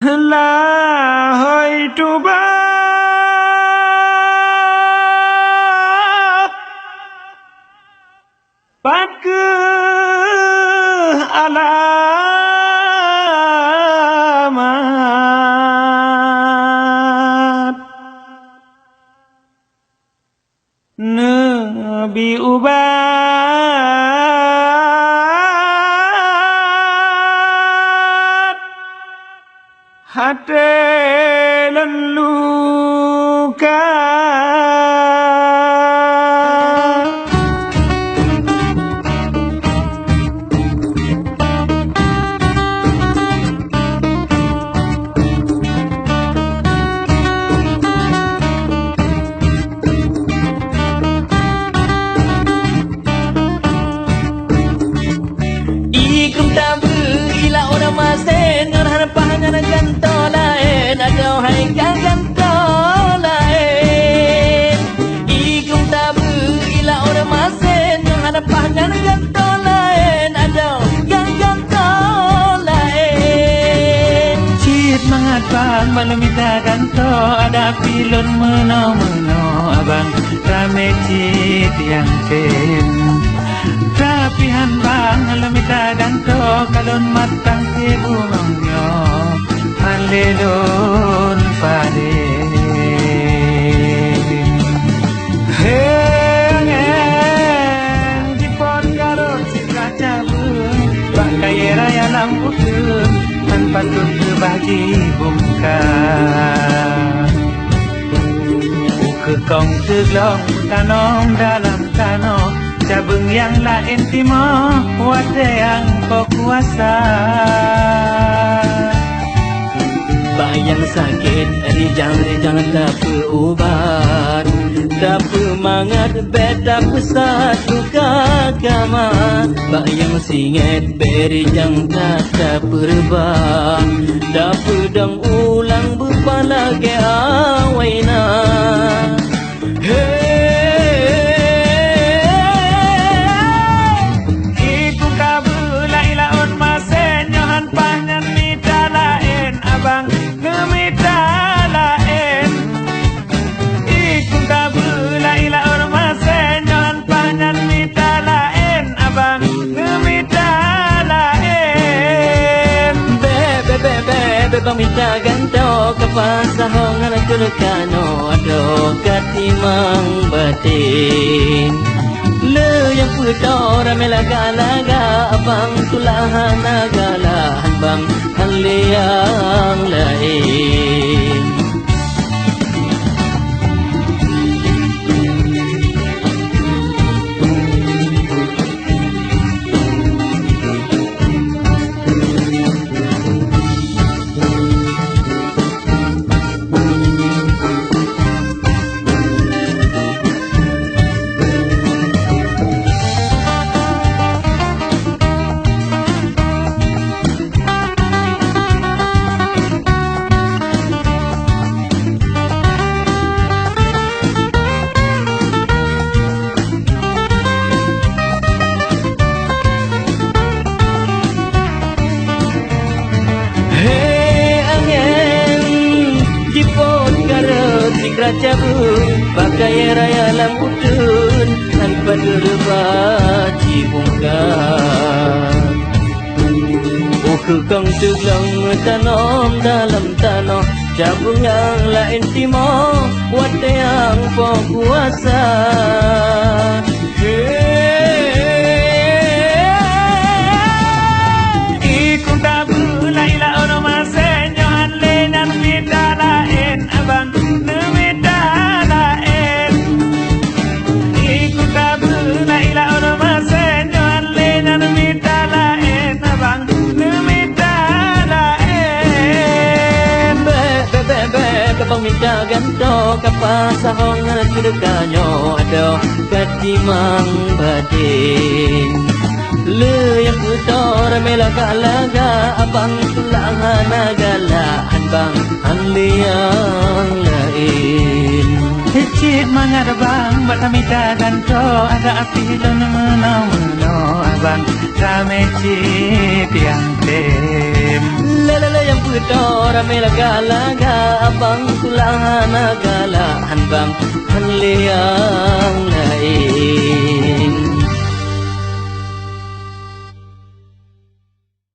La tuba pat ke alamat Nabi ubat hati leluka Bang malumita ganto ada pilon meno abang rame cit yang ten rapihan bang malumita ganto kalon matang tibungnya malelon pare heng dipon garot citra cabut bangkai raya lambutun tanpa terbagi buka Kekong teglong tanom dalam tanah cabang yang lain timah wadah yang kau kuasa Bayang sakit rijang tak berubat tak pemangat beda pesat duka kama Bayang singet berijang tak berbah tak pedang ulang berpala ke awaina Iku kabula ilaon masen nyohan panyan mita lain abang ngemita lain Iku kabula ilaon masen nyohan panyan mita lain abang ngemita lain Bebe bang minta ganto kapasahongan kulkano ado katimang batin Le yang putar melagalaga abang tulahan nagalahan bang haliang lain cabut pakai raya lambutun tanpa derbat cibungkan Kekong teglong tanom dalam tanah cabung yang lain timah wadah yang kuasa Iku kabula ilaon masen nyohan lenan mita lain abang Kapang minta ganto kapasahongan kudekanyo ado katimang batin Le yang putar melagalaga abang tulangan nagalaan bang haliang lain Hicit mangar bang Buat kami ganto agak api lon meno abang rame tiang tem. Lalala yang puto rame laga-laga abang tulana galahan bang hanlia